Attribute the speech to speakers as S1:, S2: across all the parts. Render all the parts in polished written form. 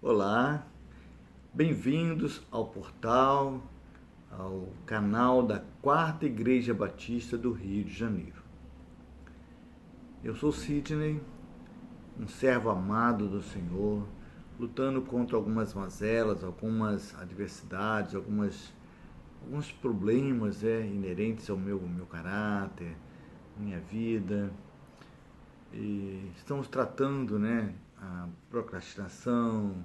S1: Olá, bem-vindos ao portal, ao canal da Quarta Igreja Batista do Rio de Janeiro. Eu sou Sidney, um servo amado do Senhor, lutando contra algumas mazelas, algumas adversidades, alguns problemas inerentes ao meu caráter, minha vida. E estamos tratando a procrastinação,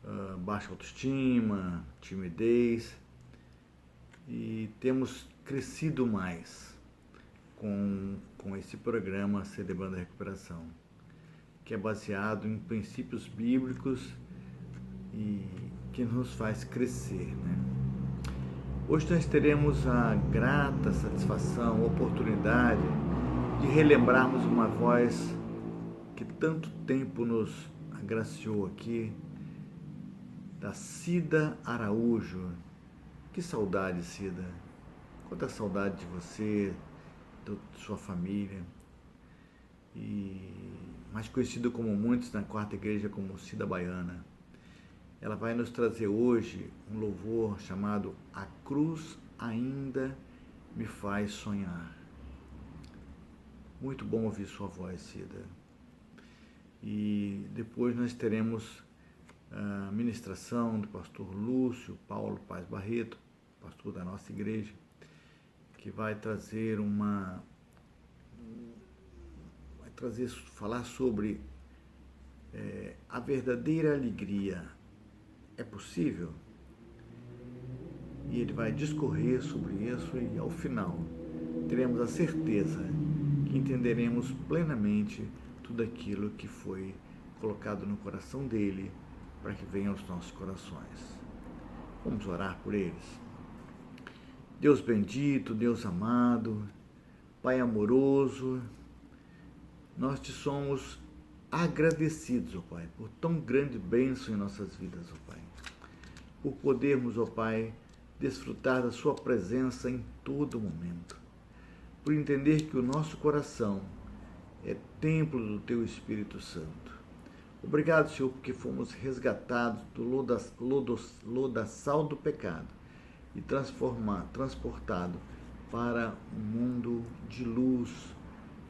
S1: a baixa autoestima, timidez, e temos crescido mais com esse programa Celebrando a Recuperação, que é baseado em princípios bíblicos e que nos faz crescer, Hoje nós teremos a grata satisfação, a oportunidade de relembrarmos uma voz que tanto tempo nos agraciou aqui, da Cida Araújo. Que saudade, Cida. Quanta saudade de você, de sua família. E mais conhecida como muitos na Quarta Igreja como Cida Baiana. Ela vai nos trazer hoje um louvor chamado A Cruz Ainda Me Faz Sonhar. Muito bom ouvir sua voz, Cida. E depois nós teremos a ministração do pastor Lúcio Paulo Paz Barreto, pastor da nossa igreja, que vai falar sobre a verdadeira alegria. É possível? E ele vai discorrer sobre isso e ao final teremos a certeza que entenderemos plenamente tudo aquilo que foi colocado no coração dele para que venha aos nossos corações. Vamos orar por eles. Deus bendito, Deus amado, Pai amoroso, nós te somos agradecidos, ó Pai, por tão grande bênção em nossas vidas, ó Pai. Por podermos, ó Pai, desfrutar da sua presença em todo momento. Por entender que o nosso coração é templo do Teu Espírito Santo. Obrigado, Senhor, porque fomos resgatados do lodaçal do pecado e transportados para um mundo de luz,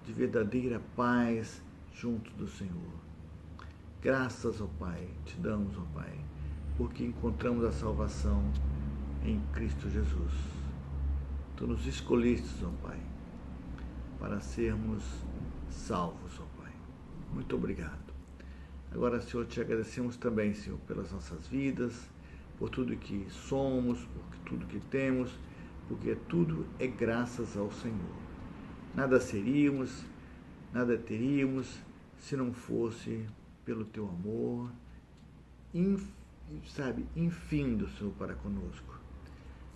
S1: de verdadeira paz junto do Senhor. Graças, ó Pai, te damos, ó Pai, porque encontramos a salvação em Cristo Jesus. Tu nos escolhestes, ó Pai, para sermos salvos, ó Pai. Muito obrigado. Agora, Senhor, te agradecemos também, Senhor, pelas nossas vidas, por tudo que somos, por tudo que temos, porque tudo é graças ao Senhor. Nada seríamos, nada teríamos, se não fosse pelo Teu amor, infindo, Senhor, para conosco.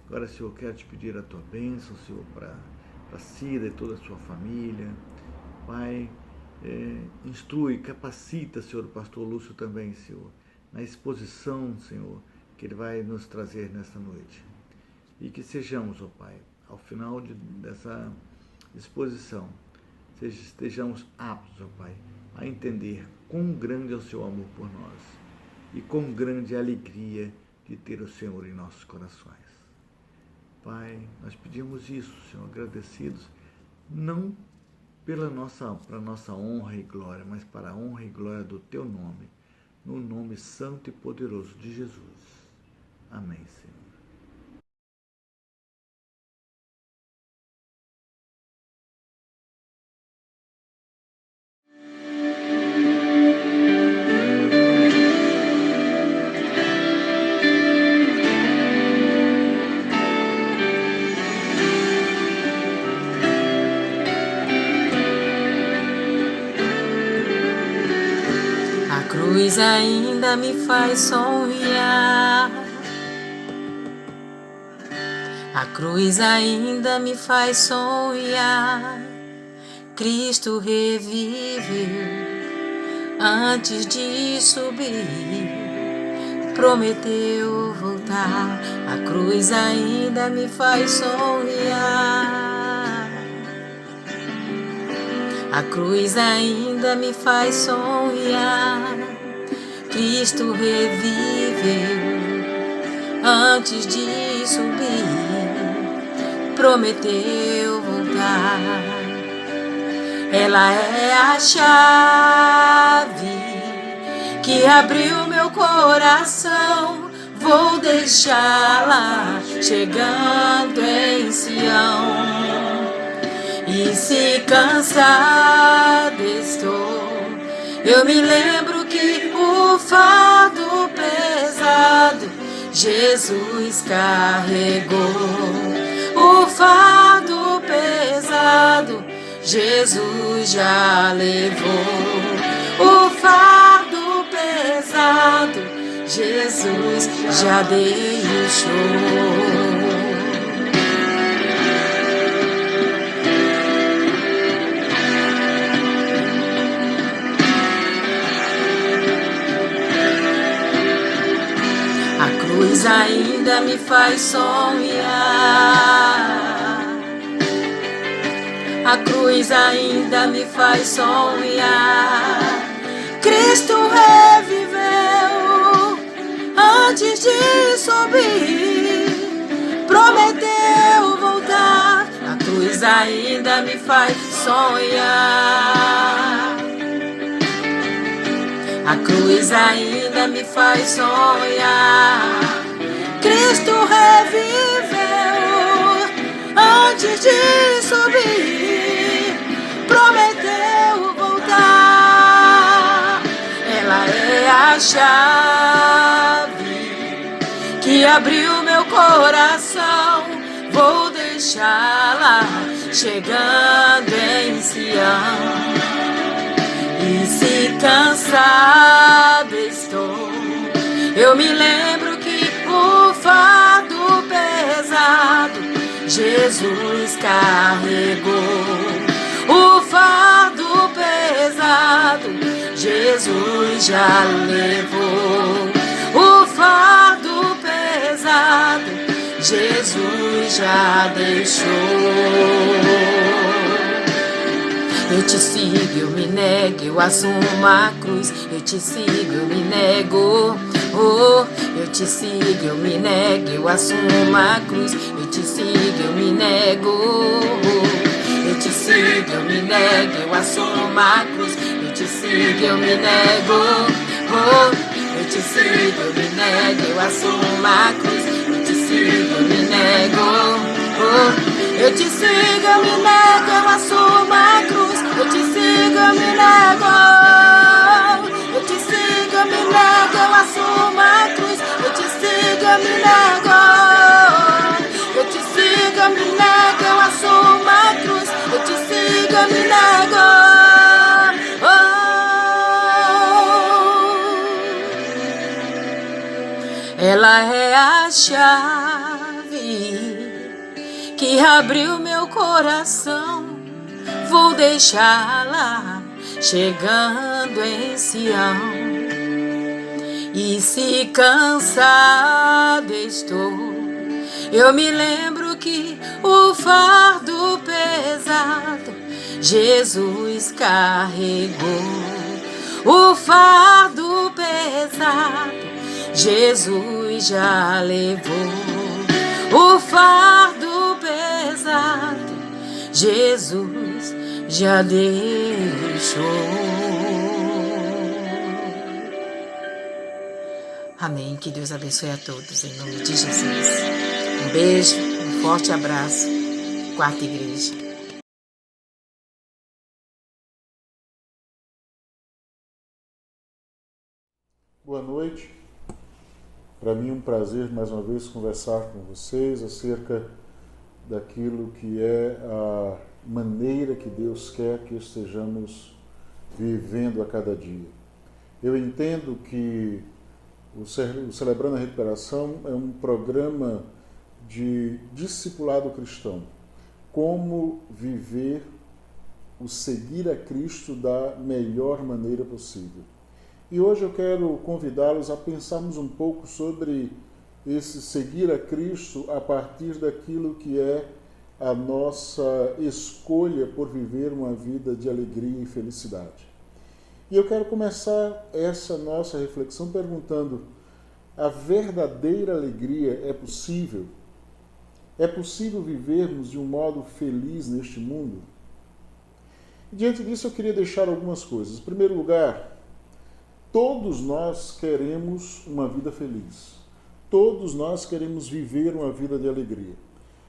S1: Agora, Senhor, quero te pedir a Tua bênção, Senhor, para Cida e toda a sua família. Pai, instrui, capacita, Senhor, o pastor Lúcio também, Senhor, na exposição, Senhor, que ele vai nos trazer nesta noite. E que sejamos, ó Pai, ao final dessa exposição, estejamos aptos, ó Pai, a entender quão grande é o Seu amor por nós e quão grande é a alegria de ter o Senhor em nossos corações. Pai, nós pedimos isso, Senhor, agradecidos, não para nossa honra e glória, mas para a honra e glória do Teu nome, no nome santo e poderoso de Jesus. Amém, Senhor.
S2: A cruz ainda me faz sonhar. A cruz ainda me faz sonhar. Cristo reviveu antes de subir. Prometeu voltar. A cruz ainda me faz sonhar. A cruz ainda me faz sonhar. Cristo reviveu antes de subir, prometeu voltar. Ela é a chave que abriu meu coração. Vou deixá-la chegando em Sião. E se cansada estou, eu me lembro que o fardo pesado Jesus carregou. O fardo pesado Jesus já levou. O fardo pesado Jesus já deixou. A cruz ainda me faz sonhar. A cruz ainda me faz sonhar. Cristo reviveu antes de subir, prometeu voltar. A cruz ainda me faz sonhar. A cruz ainda me faz sonhar. Cristo reviveu antes de subir, prometeu voltar. Ela é a chave que abriu meu coração. Vou deixá-la chegando em Sião. E se cansada estou, eu me lembro que o fardo pesado Jesus carregou. O fardo pesado Jesus já levou. O fardo pesado Jesus já deixou. Eu te sigo, eu me nego, eu assumo a cruz. Eu te sigo, eu me nego. Oh, eu te sigo, eu me nego, eu assumo a cruz. Eu te sigo, eu me nego. Eu te sigo, eu me nego, eu assumo a cruz. Eu te sigo, eu me nego. Oh, eu te sigo, eu me nego, eu assumo a cruz. Eu te sigo, eu me nego. Oh, eu te sigo, eu me nego, eu assumo a cruz. Eu te sigo, eu me nego. Eu te sigo, eu me nego, eu assumo a cruz. Eu te sigo, eu me nego. Eu te sigo, eu me nego, eu assumo a cruz. Eu te sigo, eu me nego. Oh. Ela é a chave que abriu meu coração. Vou deixá-la chegando em Sião. E se cansada estou, eu me lembro que o fardo pesado Jesus carregou. O fardo pesado Jesus já levou. O fardo pesado Jesus já deixou. Amém. Que Deus abençoe a todos, em nome de Jesus. Um beijo, um forte abraço. Quarta Igreja.
S3: Boa noite. Para mim é um prazer mais uma vez conversar com vocês acerca daquilo que é a maneira que Deus quer que estejamos vivendo a cada dia. Eu entendo que o Celebrando a Recuperação é um programa de discipulado cristão. Como viver o seguir a Cristo da melhor maneira possível. E hoje eu quero convidá-los a pensarmos um pouco sobre esse seguir a Cristo a partir daquilo que é a nossa escolha por viver uma vida de alegria e felicidade. E eu quero começar essa nossa reflexão perguntando: a verdadeira alegria é possível? É possível vivermos de um modo feliz neste mundo? E diante disso eu queria deixar algumas coisas. Em primeiro lugar, todos nós queremos uma vida feliz. Todos nós queremos viver uma vida de alegria.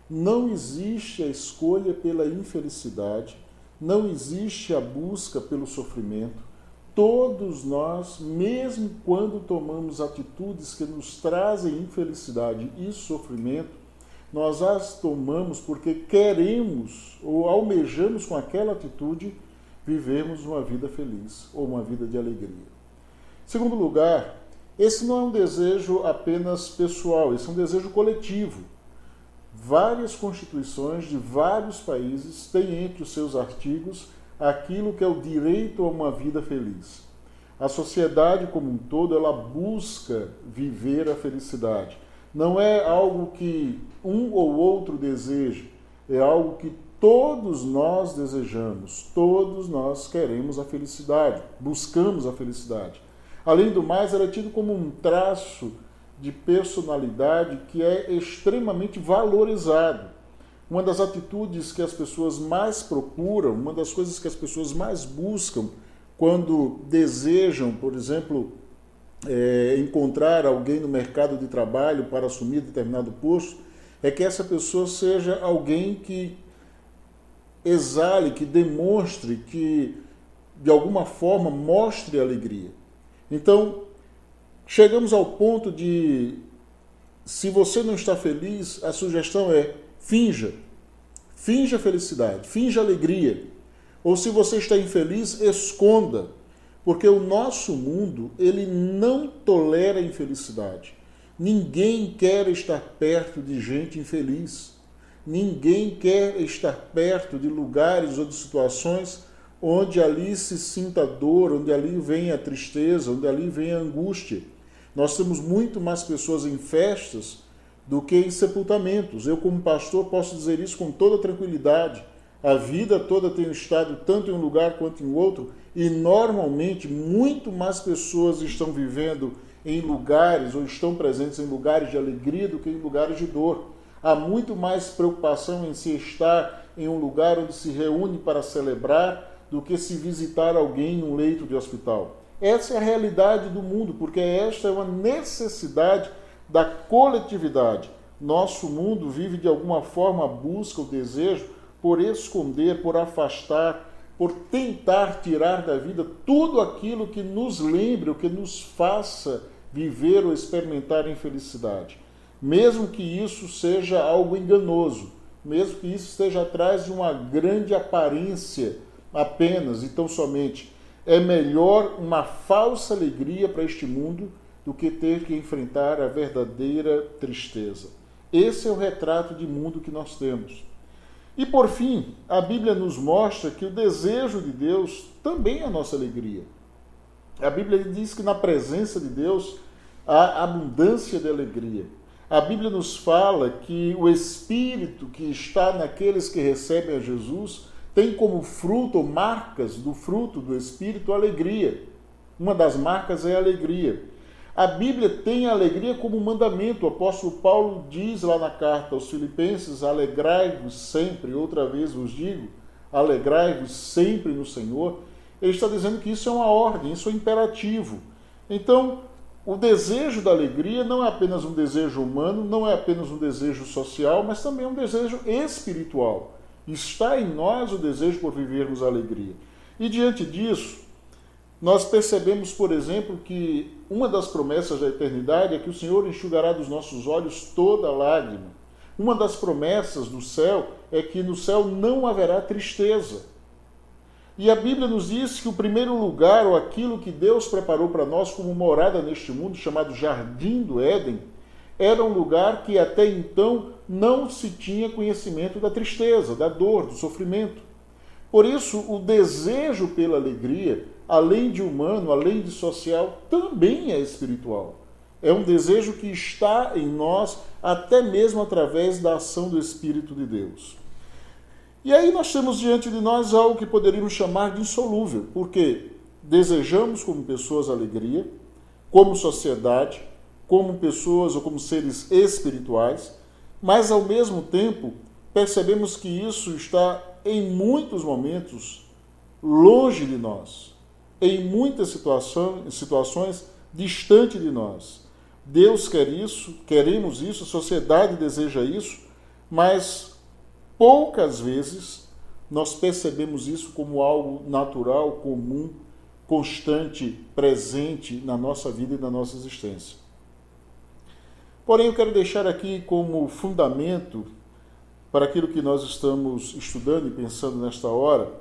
S3: Não existe a escolha pela infelicidade, não existe a busca pelo sofrimento. Todos nós, mesmo quando tomamos atitudes que nos trazem infelicidade e sofrimento, nós as tomamos porque queremos ou almejamos com aquela atitude vivermos uma vida feliz ou uma vida de alegria. Em segundo lugar, esse não é um desejo apenas pessoal, esse é um desejo coletivo. Várias constituições de vários países têm entre os seus artigos aquilo que é o direito a uma vida feliz. A sociedade como um todo, ela busca viver a felicidade. Não é algo que um ou outro deseja, é algo que todos nós desejamos, todos nós queremos a felicidade, buscamos a felicidade. Além do mais, ela é tido como um traço de personalidade que é extremamente valorizado. Uma das atitudes que as pessoas mais procuram, uma das coisas que as pessoas mais buscam quando desejam, por exemplo, encontrar alguém no mercado de trabalho para assumir determinado posto, é que essa pessoa seja alguém que exale, que demonstre, que de alguma forma mostre alegria. Então, chegamos ao ponto de, se você não está feliz, a sugestão é finja felicidade, finja alegria. Ou se você está infeliz, esconda, porque o nosso mundo, ele não tolera infelicidade. Ninguém quer estar perto de gente infeliz. Ninguém quer estar perto de lugares ou de situações onde ali se sinta dor, onde ali vem a tristeza, onde ali vem a angústia. Nós temos muito mais pessoas em festas do que em sepultamentos. Eu, como pastor, posso dizer isso com toda tranquilidade. A vida toda tenho estado tanto em um lugar quanto em outro, e normalmente muito mais pessoas estão vivendo em lugares ou estão presentes em lugares de alegria do que em lugares de dor. Há muito mais preocupação em se estar em um lugar onde se reúne para celebrar do que se visitar alguém num leito de hospital. Essa é a realidade do mundo, porque esta é uma necessidade da coletividade. Nosso mundo vive de alguma forma a busca, o desejo por esconder, por afastar, por tentar tirar da vida tudo aquilo que nos lembre, o que nos faça viver ou experimentar a infelicidade. Mesmo que isso seja algo enganoso, mesmo que isso esteja atrás de uma grande aparência apenas e tão somente. É melhor uma falsa alegria para este mundo do que ter que enfrentar a verdadeira tristeza. Esse é o retrato de mundo que nós temos. E por fim, a Bíblia nos mostra que o desejo de Deus também é a nossa alegria. A Bíblia diz que na presença de Deus há abundância de alegria. A Bíblia nos fala que o Espírito que está naqueles que recebem a Jesus tem como fruto ou marcas do fruto do Espírito a alegria. Uma das marcas é a alegria. A Bíblia tem a alegria como mandamento. O apóstolo Paulo diz lá na carta aos Filipenses: alegrai-vos sempre, outra vez vos digo, alegrai-vos sempre no Senhor. Ele está dizendo que isso é uma ordem, isso é imperativo. Então, o desejo da alegria não é apenas um desejo humano, não é apenas um desejo social, mas também é um desejo espiritual. Está em nós o desejo por vivermos a alegria. E diante disso, nós percebemos, por exemplo, que uma das promessas da eternidade é que o Senhor enxugará dos nossos olhos toda lágrima. Uma das promessas do céu é que no céu não haverá tristeza. E a Bíblia nos diz que o primeiro lugar, ou aquilo que Deus preparou para nós como morada neste mundo, chamado Jardim do Éden, era um lugar que até então não se tinha conhecimento da tristeza, da dor, do sofrimento. Por isso, o desejo pela alegria, além de humano, além de social, também é espiritual. É um desejo que está em nós, até mesmo através da ação do Espírito de Deus. E aí nós temos diante de nós algo que poderíamos chamar de insolúvel, porque desejamos como pessoas alegria, como sociedade, como pessoas ou como seres espirituais, mas ao mesmo tempo percebemos que isso está em muitos momentos longe de nós, em muitas situações distante de nós. Deus quer isso, queremos isso, a sociedade deseja isso, mas poucas vezes nós percebemos isso como algo natural, comum, constante, presente na nossa vida e na nossa existência. Porém, eu quero deixar aqui como fundamento para aquilo que nós estamos estudando e pensando nesta hora,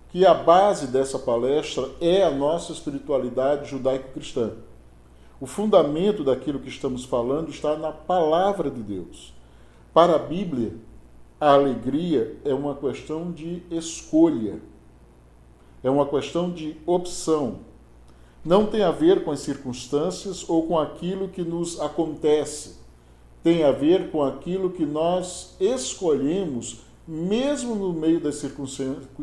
S3: que a base dessa palestra é a nossa espiritualidade judaico-cristã. O fundamento daquilo que estamos falando está na palavra de Deus. Para a Bíblia, a alegria é uma questão de escolha, é uma questão de opção. Não tem a ver com as circunstâncias ou com aquilo que nos acontece. Tem a ver com aquilo que nós escolhemos, mesmo no meio das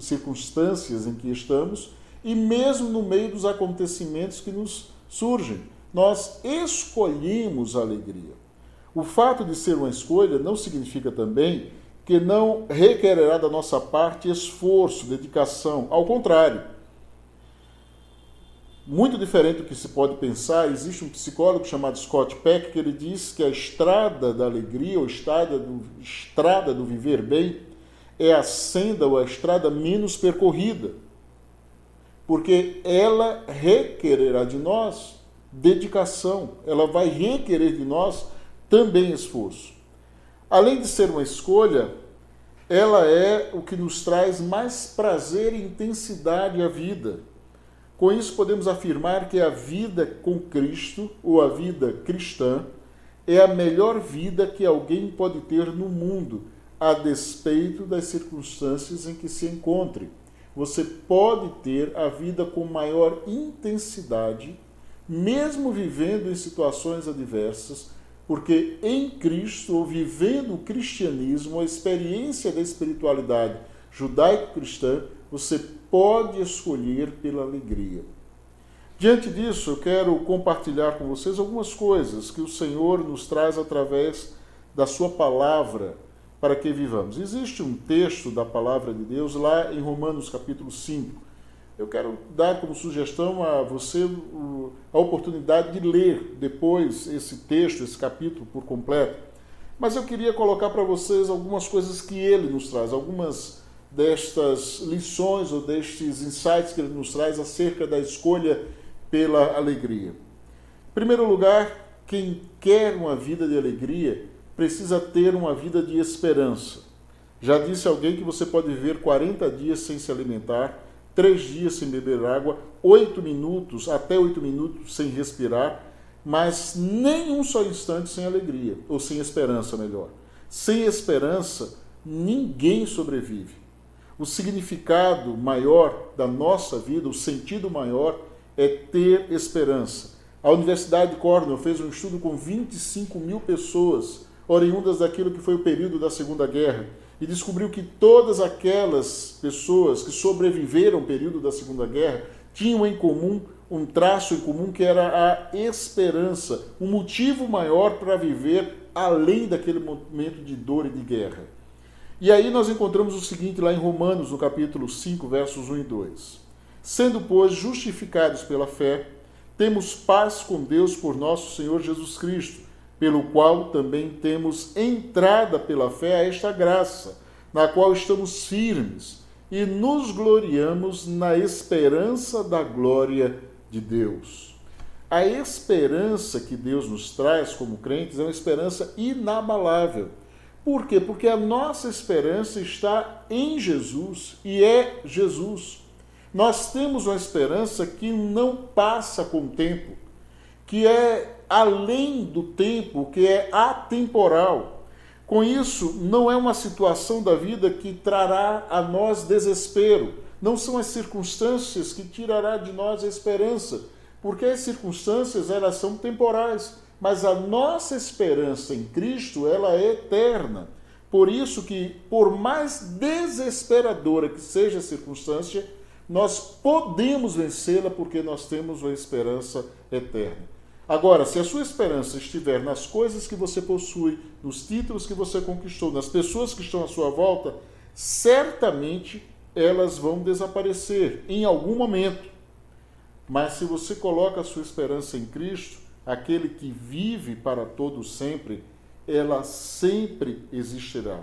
S3: circunstâncias em que estamos e mesmo no meio dos acontecimentos que nos surgem. Nós escolhemos a alegria. O fato de ser uma escolha não significa também que não requererá da nossa parte esforço, dedicação. Ao contrário. Muito diferente do que se pode pensar, existe um psicólogo chamado Scott Peck que ele diz que a estrada da alegria, ou estrada do viver bem, é a senda ou a estrada menos percorrida, porque ela requererá de nós dedicação, ela vai requerer de nós também esforço. Além de ser uma escolha, ela é o que nos traz mais prazer e intensidade à vida. Com isso, podemos afirmar que a vida com Cristo, ou a vida cristã, é a melhor vida que alguém pode ter no mundo, a despeito das circunstâncias em que se encontre. Você pode ter a vida com maior intensidade, mesmo vivendo em situações adversas, porque em Cristo, ou vivendo o cristianismo, a experiência da espiritualidade judaico-cristã, você pode escolher pela alegria. Diante disso, eu quero compartilhar com vocês algumas coisas que o Senhor nos traz através da sua palavra para que vivamos. Existe um texto da palavra de Deus lá em Romanos capítulo 5. Eu quero dar como sugestão a você a oportunidade de ler depois esse texto, esse capítulo por completo. Mas eu queria colocar para vocês algumas coisas que ele nos traz, algumas destas lições ou destes insights que ele nos traz acerca da escolha pela alegria. Em primeiro lugar, quem quer uma vida de alegria precisa ter uma vida de esperança. Já disse alguém que você pode viver 40 dias sem se alimentar, 3 dias sem beber água, 8 minutos, até 8 minutos sem respirar, mas nem um só instante sem alegria, ou sem esperança, melhor. Sem esperança, ninguém sobrevive. O significado maior da nossa vida, o sentido maior, é ter esperança. A Universidade de Cornell fez um estudo com 25 mil pessoas, oriundas daquilo que foi o período da Segunda Guerra, e descobriu que todas aquelas pessoas que sobreviveram ao período da Segunda Guerra tinham em comum um traço em comum que era a esperança, um motivo maior para viver além daquele momento de dor e de guerra. E aí nós encontramos o seguinte lá em Romanos, no capítulo 5, versos 1 e 2. Sendo, pois, justificados pela fé, temos paz com Deus por nosso Senhor Jesus Cristo, pelo qual também temos entrada pela fé a esta graça, na qual estamos firmes e nos gloriamos na esperança da glória de Deus. A esperança que Deus nos traz como crentes é uma esperança inabalável. Por quê? Porque a nossa esperança está em Jesus e é Jesus. Nós temos uma esperança que não passa com o tempo, que é além do tempo, que é atemporal. Com isso, não é uma situação da vida que trará a nós desespero. Não são as circunstâncias que tirará de nós a esperança, porque as circunstâncias elas são temporais, mas a nossa esperança em Cristo ela é eterna. Por isso que, por mais desesperadora que seja a circunstância, nós podemos vencê-la porque nós temos uma esperança eterna. Agora, se a sua esperança estiver nas coisas que você possui, nos títulos que você conquistou, nas pessoas que estão à sua volta, certamente elas vão desaparecer em algum momento. Mas se você coloca a sua esperança em Cristo, aquele que vive para todo sempre, ela sempre existirá.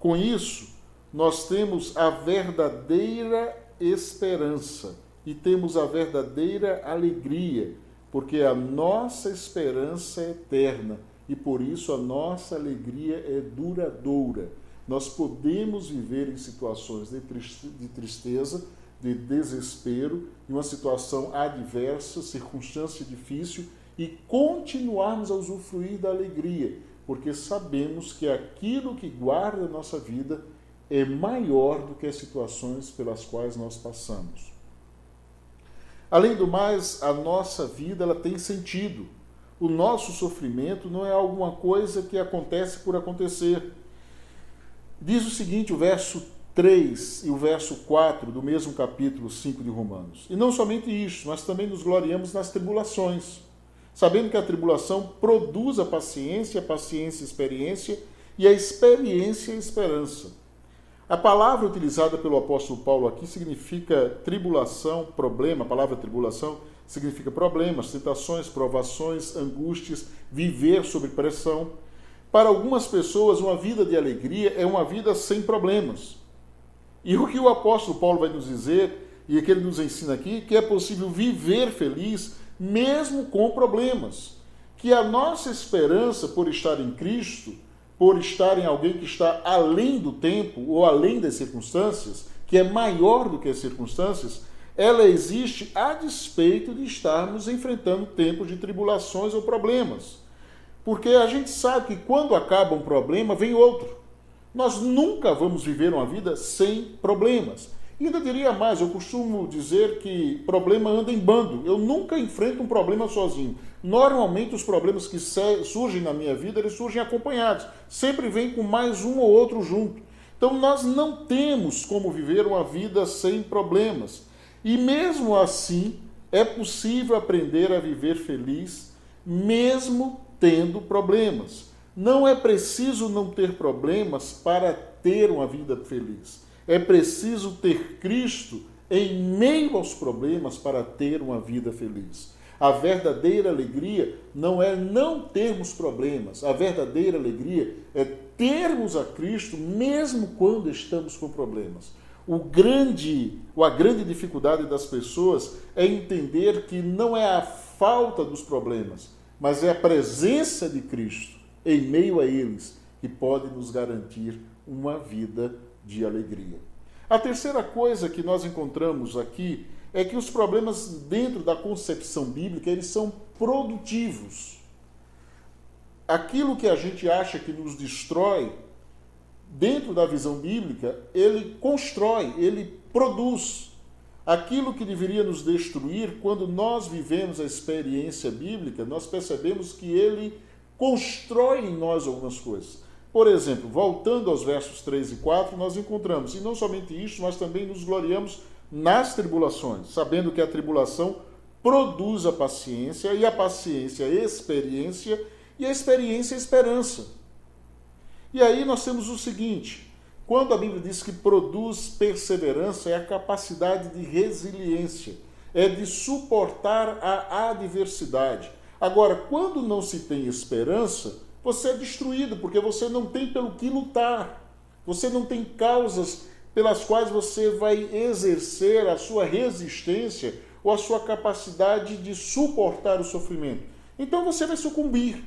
S3: Com isso, nós temos a verdadeira esperança e temos a verdadeira alegria, porque a nossa esperança é eterna e por isso a nossa alegria é duradoura. Nós podemos viver em situações de tristeza, de desespero, em uma situação adversa, circunstância difícil, e continuarmos a usufruir da alegria, porque sabemos que aquilo que guarda a nossa vida é maior do que as situações pelas quais nós passamos. Além do mais, a nossa vida ela tem sentido. O nosso sofrimento não é alguma coisa que acontece por acontecer. Diz o seguinte, o verso 3 e o verso 4 do mesmo capítulo 5 de Romanos. E não somente isso, nós também nos gloriamos nas tribulações, sabendo que a tribulação produz a paciência experiência, e a experiência esperança. A palavra utilizada pelo apóstolo Paulo aqui significa tribulação, problema. A palavra tribulação significa problemas, tentações, provações, angústias, viver sob pressão. Para algumas pessoas, uma vida de alegria é uma vida sem problemas. E o que o apóstolo Paulo vai nos dizer, e que ele nos ensina aqui, que é possível viver feliz mesmo com problemas. Que a nossa esperança por estar em Cristo, por estar em alguém que está além do tempo ou além das circunstâncias, que é maior do que as circunstâncias, ela existe a despeito de estarmos enfrentando tempos de tribulações ou problemas. Porque a gente sabe que quando acaba um problema, vem outro. Nós nunca vamos viver uma vida sem problemas. E ainda diria mais, eu costumo dizer que problema anda em bando. Eu nunca enfrento um problema sozinho. Normalmente os problemas que surgem na minha vida, eles surgem acompanhados. Sempre vem com mais um ou outro junto. Então nós não temos como viver uma vida sem problemas. E mesmo assim, é possível aprender a viver feliz, mesmo tendo problemas. Não é preciso não ter problemas para ter uma vida feliz. É preciso ter Cristo em meio aos problemas para ter uma vida feliz. A verdadeira alegria não é não termos problemas. A verdadeira alegria é termos a Cristo mesmo quando estamos com problemas. A grande dificuldade das pessoas é entender que não é a falta dos problemas, mas é a presença de Cristo em meio a eles que pode nos garantir uma vida de alegria. A terceira coisa que nós encontramos aqui é que os problemas dentro da concepção bíblica, eles são produtivos. Aquilo que a gente acha que nos destrói, dentro da visão bíblica, ele constrói, ele produz. Aquilo que deveria nos destruir, quando nós vivemos a experiência bíblica, nós percebemos que ele constrói em nós algumas coisas. Por exemplo, voltando aos versos 3 e 4, nós encontramos, e não somente isso, nós também nos gloriamos nas tribulações, sabendo que a tribulação produz a paciência, e a paciência a experiência, e a experiência a esperança. E aí nós temos o seguinte, quando a Bíblia diz que produz perseverança, é a capacidade de resiliência, é de suportar a adversidade. Agora, quando não se tem esperança, você é destruído, porque você não tem pelo que lutar. Você não tem causas pelas quais você vai exercer a sua resistência ou a sua capacidade de suportar o sofrimento. Então você vai sucumbir.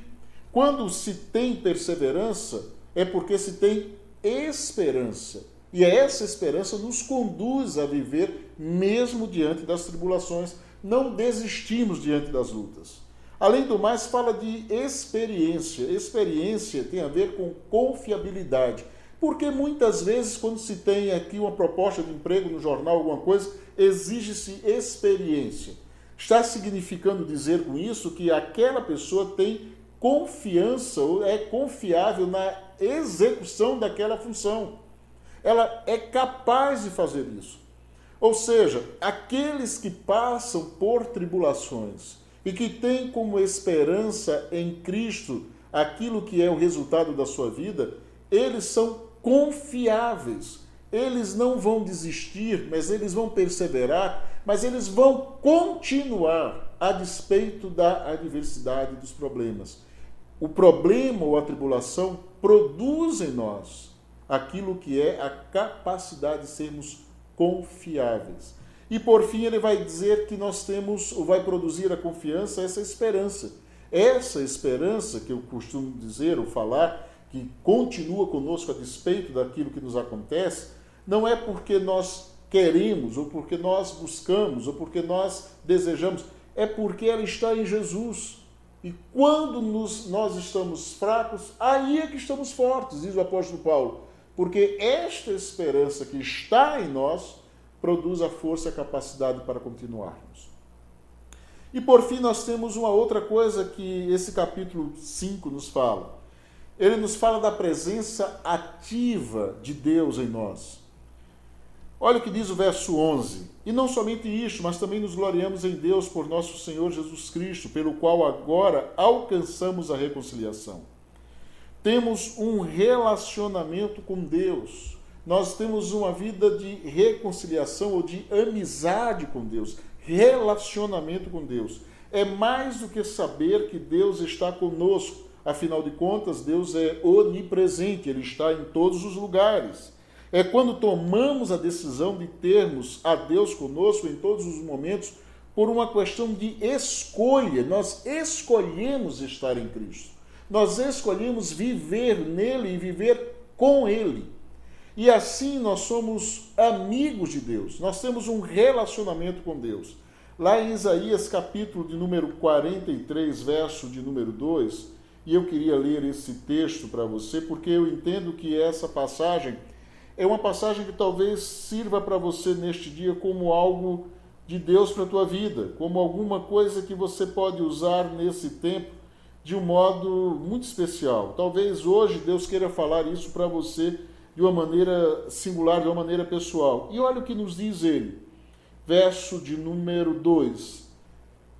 S3: Quando se tem perseverança, é porque se tem esperança. E essa esperança nos conduz a viver mesmo diante das tribulações. Não desistimos diante das lutas. Além do mais, fala de experiência. Experiência tem a ver com confiabilidade. Porque muitas vezes, quando se tem aqui uma proposta de emprego no jornal, alguma coisa, exige-se experiência. Está significando dizer com isso que aquela pessoa tem confiança, ou é confiável na execução daquela função. Ela é capaz de fazer isso. Ou seja, aqueles que passam por tribulações e que têm como esperança em Cristo aquilo que é o resultado da sua vida, eles são confiáveis. Eles não vão desistir, mas eles vão perseverar, mas eles vão continuar a despeito da adversidade dos problemas. O problema ou a tribulação produz em nós aquilo que é a capacidade de sermos confiáveis. E por fim ele vai dizer que nós temos, ou vai produzir a confiança, essa esperança. Essa esperança que eu costumo dizer ou falar, que continua conosco a despeito daquilo que nos acontece, não é porque nós queremos, ou porque nós buscamos, ou porque nós desejamos, é porque ela está em Jesus. E quando nós estamos fracos, aí é que estamos fortes, diz o apóstolo Paulo. Porque esta esperança que está em nós produz a força e a capacidade para continuarmos. E por fim nós temos uma outra coisa que esse capítulo 5 nos fala. Ele nos fala da presença ativa de Deus em nós. Olha o que diz o verso 11. E não somente isto, mas também nos gloriamos em Deus por nosso Senhor Jesus Cristo, pelo qual agora alcançamos a reconciliação. Temos um relacionamento com Deus. Nós temos uma vida de reconciliação ou de amizade com Deus. Relacionamento com Deus. É mais do que saber que Deus está conosco. Afinal de contas, Deus é onipresente, Ele está em todos os lugares. É quando tomamos a decisão de termos a Deus conosco em todos os momentos por uma questão de escolha. Nós escolhemos estar em Cristo. Nós escolhemos viver nele e viver com Ele. E assim nós somos amigos de Deus. Nós temos um relacionamento com Deus. Lá em Isaías, capítulo de número 43, verso de número 2, e eu queria ler esse texto para você, porque eu entendo que essa passagem é uma passagem que talvez sirva para você neste dia como algo de Deus para a tua vida, como alguma coisa que você pode usar nesse tempo de um modo muito especial. Talvez hoje Deus queira falar isso para você de uma maneira singular, de uma maneira pessoal. E olha o que nos diz ele, verso de número 2.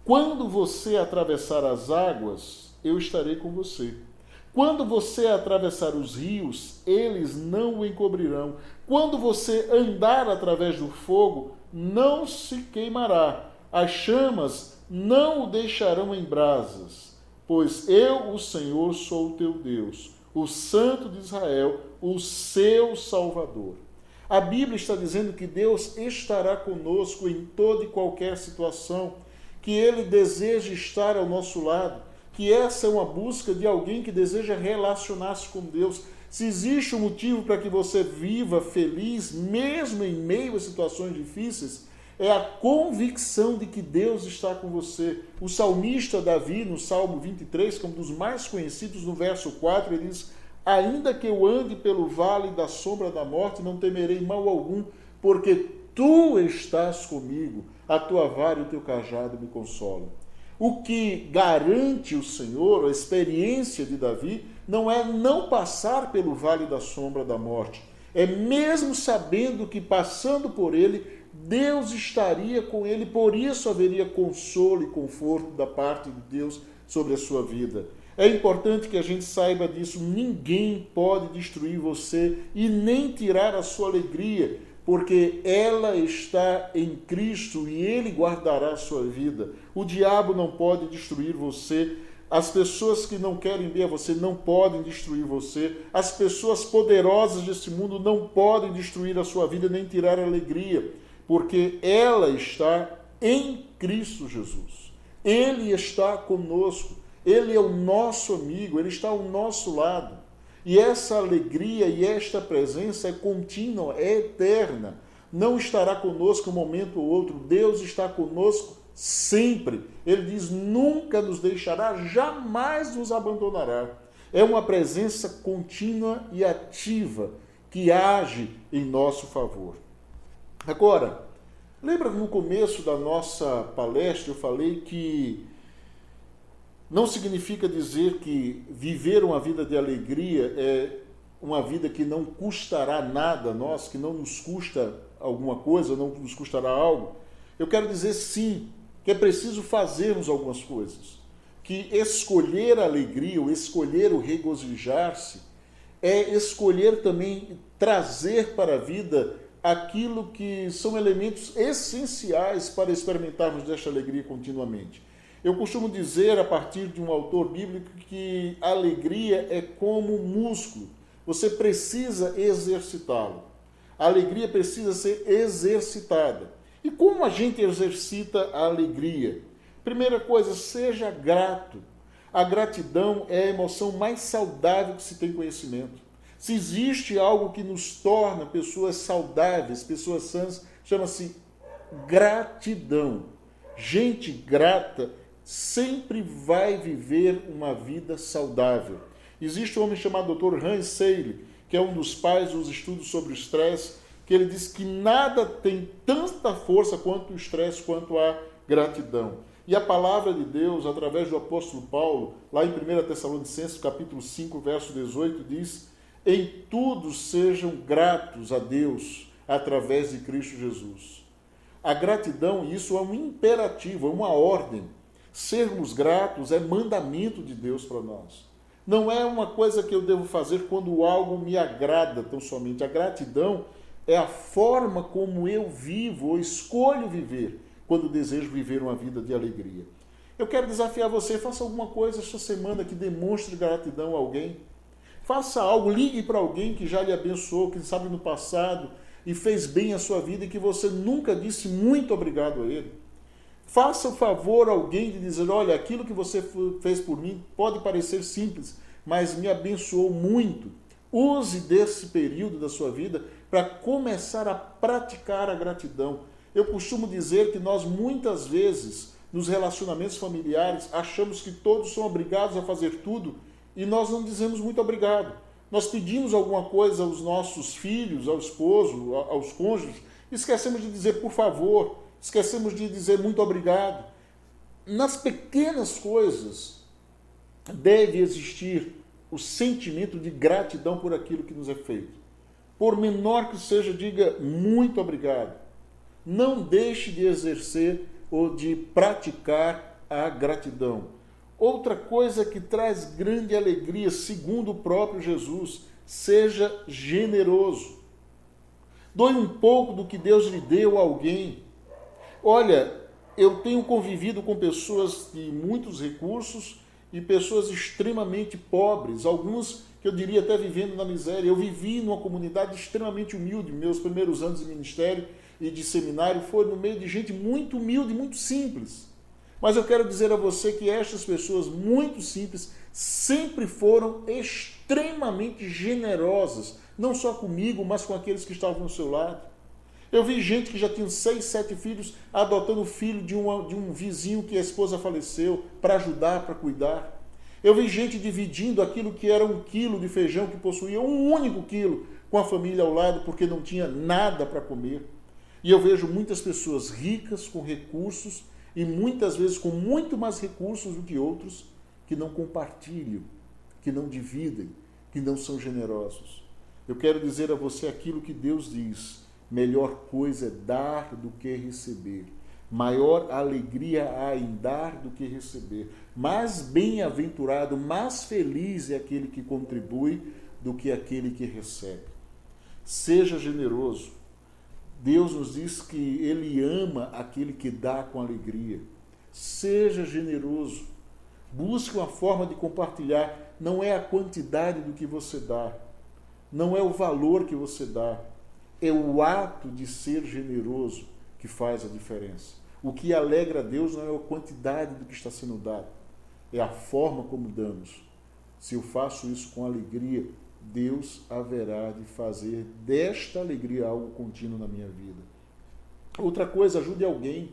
S3: Quando você atravessar as águas, eu estarei com você. Quando você atravessar os rios, eles não o encobrirão. Quando você andar através do fogo, não se queimará. As chamas não o deixarão em brasas. Pois eu, o Senhor, sou o teu Deus, o Santo de Israel, o seu Salvador. A Bíblia está dizendo que Deus estará conosco em toda e qualquer situação, que Ele deseja estar ao nosso lado, que essa é uma busca de alguém que deseja relacionar-se com Deus. Se existe um motivo para que você viva feliz, mesmo em meio a situações difíceis, é a convicção de que Deus está com você. O salmista Davi, no Salmo 23, que é um dos mais conhecidos, no verso 4, ele diz: ainda que eu ande pelo vale da sombra da morte, não temerei mal algum, porque tu estás comigo, a tua vara e o teu cajado me consolam. O que garante o Senhor, a experiência de Davi, não é não passar pelo vale da sombra da morte. É mesmo sabendo que passando por ele, Deus estaria com ele, por isso haveria consolo e conforto da parte de Deus sobre a sua vida. É importante que a gente saiba disso. Ninguém pode destruir você e nem tirar a sua alegria, porque ela está em Cristo e Ele guardará a sua vida. O diabo não pode destruir você. As pessoas que não querem ver você não podem destruir você. As pessoas poderosas deste mundo não podem destruir a sua vida nem tirar a alegria, porque ela está em Cristo Jesus. Ele está conosco. Ele é o nosso amigo. Ele está ao nosso lado. E essa alegria e esta presença é contínua, é eterna. Não estará conosco um momento ou outro. Deus está conosco sempre. Ele diz, nunca nos deixará, jamais nos abandonará. É uma presença contínua e ativa que age em nosso favor. Agora, lembra no começo da nossa palestra eu falei que não significa dizer que viver uma vida de alegria é uma vida que não custará nada a nós, que não nos custa alguma coisa, não nos custará algo. Eu quero dizer sim, que é preciso fazermos algumas coisas. Que escolher a alegria, ou escolher o regozijar-se, é escolher também trazer para a vida aquilo que são elementos essenciais para experimentarmos desta alegria continuamente. Eu costumo dizer, a partir de um autor bíblico, que a alegria é como um músculo. Você precisa exercitá-lo. A alegria precisa ser exercitada. E como a gente exercita a alegria? Primeira coisa, seja grato. A gratidão é a emoção mais saudável que se tem conhecimento. Se existe algo que nos torna pessoas saudáveis, pessoas sãs, chama-se gratidão. Gente grata sempre vai viver uma vida saudável. Existe um homem chamado Dr. Hans Selye, que é um dos pais dos estudos sobre o estresse, que ele diz que nada tem tanta força quanto o estresse, quanto a gratidão. E a palavra de Deus, através do apóstolo Paulo, lá em 1 Tessalonicenses, capítulo 5, verso 18, diz: em tudo sejam gratos a Deus, através de Cristo Jesus. A gratidão, isso é um imperativo, é uma ordem. Sermos gratos é mandamento de Deus para nós. Não é uma coisa que eu devo fazer quando algo me agrada tão somente. A gratidão é a forma como eu vivo ou escolho viver quando desejo viver uma vida de alegria. Eu quero desafiar você, faça alguma coisa esta semana que demonstre gratidão a alguém. Faça algo, ligue para alguém que já lhe abençoou, quem sabe no passado, e fez bem a sua vida e que você nunca disse muito obrigado a ele. Faça o favor a alguém de dizer: olha, aquilo que você fez por mim pode parecer simples, mas me abençoou muito. Use desse período da sua vida para começar a praticar a gratidão. Eu costumo dizer que nós muitas vezes, nos relacionamentos familiares, achamos que todos são obrigados a fazer tudo e nós não dizemos muito obrigado. Nós pedimos alguma coisa aos nossos filhos, ao esposo, aos cônjuges, esquecemos de dizer por favor, esquecemos de dizer muito obrigado. Nas pequenas coisas deve existir o sentimento de gratidão por aquilo que nos é feito. Por menor que seja, diga muito obrigado. Não deixe de exercer ou de praticar a gratidão. Outra coisa que traz grande alegria, segundo o próprio Jesus, seja generoso. Doe um pouco do que Deus lhe deu a alguém. Olha, eu tenho convivido com pessoas de muitos recursos e pessoas extremamente pobres, alguns que eu diria até vivendo na miséria. Eu vivi numa comunidade extremamente humilde. Meus primeiros anos de ministério e de seminário foram no meio de gente muito humilde, muito simples. Mas eu quero dizer a você que estas pessoas muito simples sempre foram extremamente generosas, não só comigo, mas com aqueles que estavam ao seu lado. Eu vi gente que já tinha 6, 7 filhos adotando o filho de um vizinho que a esposa faleceu para ajudar, para cuidar. Eu vi gente dividindo aquilo que era 1 quilo de feijão que possuía 1 único quilo com a família ao lado porque não tinha nada para comer. E eu vejo muitas pessoas ricas, com recursos, e muitas vezes com muito mais recursos do que outros, que não compartilham, que não dividem, que não são generosos. Eu quero dizer a você aquilo que Deus diz: melhor coisa é dar do que receber. Maior alegria há em dar do que receber. Mais bem-aventurado, mais feliz é aquele que contribui do que aquele que recebe. Seja generoso. Deus nos diz que Ele ama aquele que dá com alegria. Seja generoso. Busque uma forma de compartilhar. Não é a quantidade do que você dá. Não é o valor que você dá. É o ato de ser generoso que faz a diferença. O que alegra a Deus não é a quantidade do que está sendo dado. É a forma como damos. Se eu faço isso com alegria, Deus haverá de fazer desta alegria algo contínuo na minha vida. Outra coisa, ajude alguém.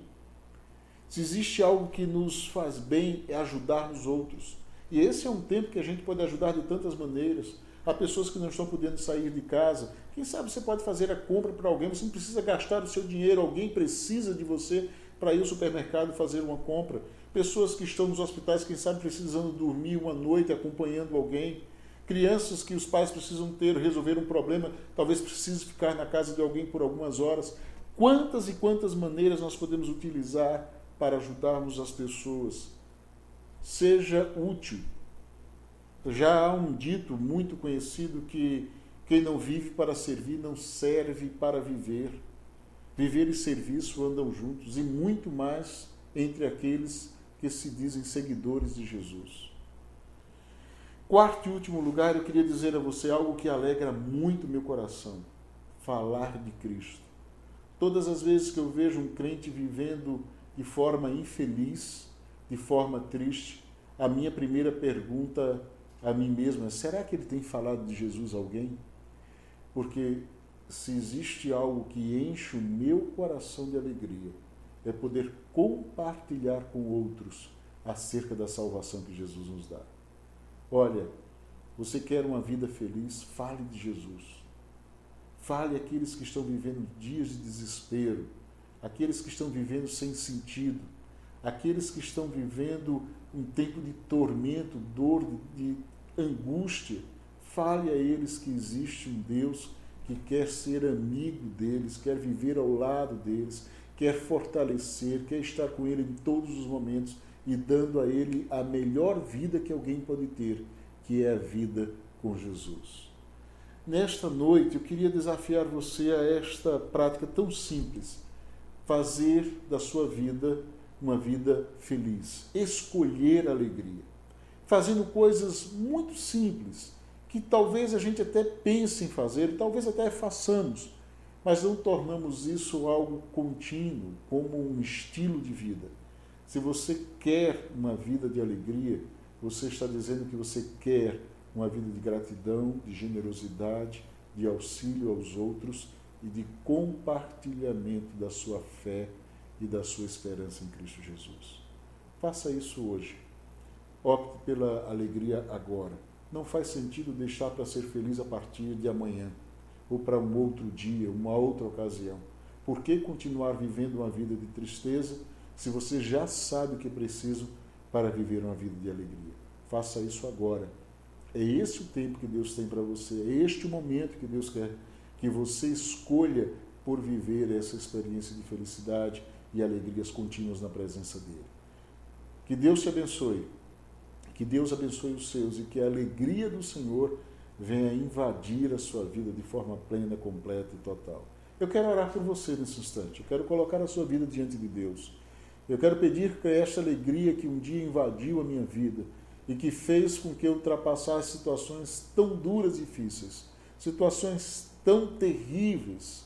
S3: Se existe algo que nos faz bem, é ajudar os outros. E esse é um tempo que a gente pode ajudar de tantas maneiras. Há pessoas que não estão podendo sair de casa. Quem sabe você pode fazer a compra para alguém. Você não precisa gastar o seu dinheiro. Alguém precisa de você para ir ao supermercado fazer uma compra. Pessoas que estão nos hospitais, quem sabe precisando dormir uma noite acompanhando alguém. crianças que os pais precisam resolver um problema, talvez precise ficar na casa de alguém por algumas horas. Quantas e quantas maneiras nós podemos utilizar para ajudarmos as pessoas? Seja útil. Já há um dito muito conhecido que quem não vive para servir não serve para viver. Viver e serviço andam juntos, e muito mais entre aqueles que se dizem seguidores de Jesus. Quarto e último lugar, eu queria dizer a você algo que alegra muito meu coração: falar de Cristo. Todas as vezes que eu vejo um crente vivendo de forma infeliz, de forma triste, a minha primeira pergunta a mim mesmo é: será que ele tem falado de Jesus a alguém? Porque se existe algo que enche o meu coração de alegria, é poder compartilhar com outros acerca da salvação que Jesus nos dá. Olha, você quer uma vida feliz? Fale de Jesus. Fale àqueles que estão vivendo dias de desespero, aqueles que estão vivendo sem sentido, aqueles que estão vivendo um tempo de tormento, dor, de angústia. Fale a eles que existe um Deus que quer ser amigo deles, quer viver ao lado deles, quer fortalecer, quer estar com ele em todos os momentos e dando a ele a melhor vida que alguém pode ter, que é a vida com Jesus. Nesta noite, eu queria desafiar você a esta prática tão simples: fazer da sua vida uma vida feliz, escolher alegria, fazendo coisas muito simples, que talvez a gente até pense em fazer, talvez até façamos, mas não tornamos isso algo contínuo, como um estilo de vida. Se você quer uma vida de alegria, você está dizendo que você quer uma vida de gratidão, de generosidade, de auxílio aos outros e de compartilhamento da sua fé e da sua esperança em Cristo Jesus. Faça isso hoje. Opte pela alegria agora. Não faz sentido deixar para ser feliz a partir de amanhã, ou para um outro dia, uma outra ocasião. Por que continuar vivendo uma vida de tristeza se você já sabe o que é preciso para viver uma vida de alegria? Faça isso agora. É esse o tempo que Deus tem para você, é este o momento que Deus quer que você escolha por viver essa experiência de felicidade e alegrias contínuas na presença dEle. Que Deus te abençoe, que Deus abençoe os seus e que a alegria do Senhor venha invadir a sua vida de forma plena, completa e total. Eu quero orar por você nesse instante, eu quero colocar a sua vida diante de Deus. Eu quero pedir que esta alegria que um dia invadiu a minha vida e que fez com que eu ultrapassasse situações tão duras e difíceis, situações tão terríveis,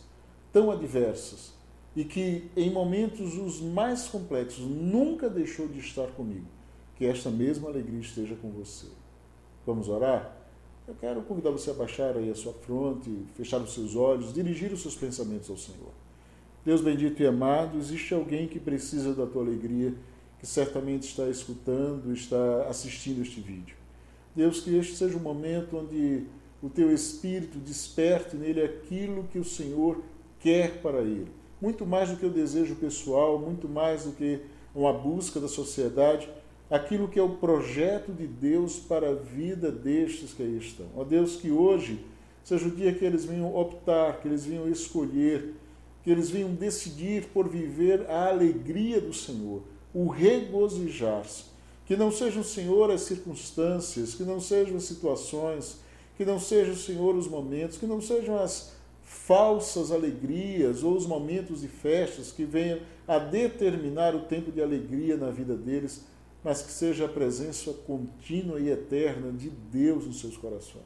S3: tão adversas, e que em momentos os mais complexos nunca deixou de estar comigo, que esta mesma alegria esteja com você. Vamos orar? Eu quero convidar você a baixar aí a sua fronte, fechar os seus olhos, dirigir os seus pensamentos ao Senhor. Deus bendito e amado, existe alguém que precisa da tua alegria, que certamente está escutando, está assistindo este vídeo. Deus, que este seja um momento onde o teu Espírito desperte nele aquilo que o Senhor quer para ele. Muito mais do que o desejo pessoal, muito mais do que uma busca da sociedade, aquilo que é o projeto de Deus para a vida destes que aí estão. Ó Deus, que hoje seja o dia que eles venham optar, que eles venham escolher, que eles venham decidir por viver a alegria do Senhor, o regozijar-se. Que não sejam, Senhor, as circunstâncias, que não sejam as situações, que não sejam, Senhor, os momentos, que não sejam as falsas alegrias ou os momentos de festas que venham a determinar o tempo de alegria na vida deles, mas que seja a presença contínua e eterna de Deus nos seus corações.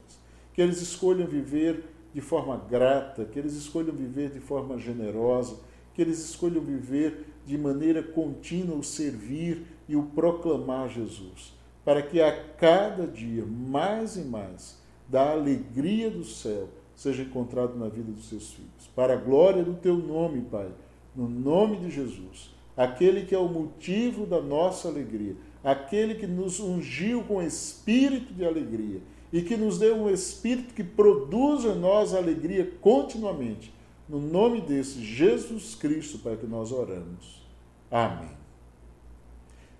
S3: Que eles escolham viver de forma grata, que eles escolham viver de forma generosa, que eles escolham viver de maneira contínua o servir e o proclamar Jesus, para que a cada dia, mais e mais, da alegria do céu seja encontrado na vida dos seus filhos. Para a glória do teu nome, Pai, no nome de Jesus, aquele que é o motivo da nossa alegria, aquele que nos ungiu com espírito de alegria e que nos deu um espírito que produz em nós a alegria continuamente. No nome desse Jesus Cristo, Pai, que nós oramos. Amém.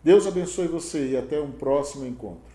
S3: Deus abençoe você e até um próximo encontro.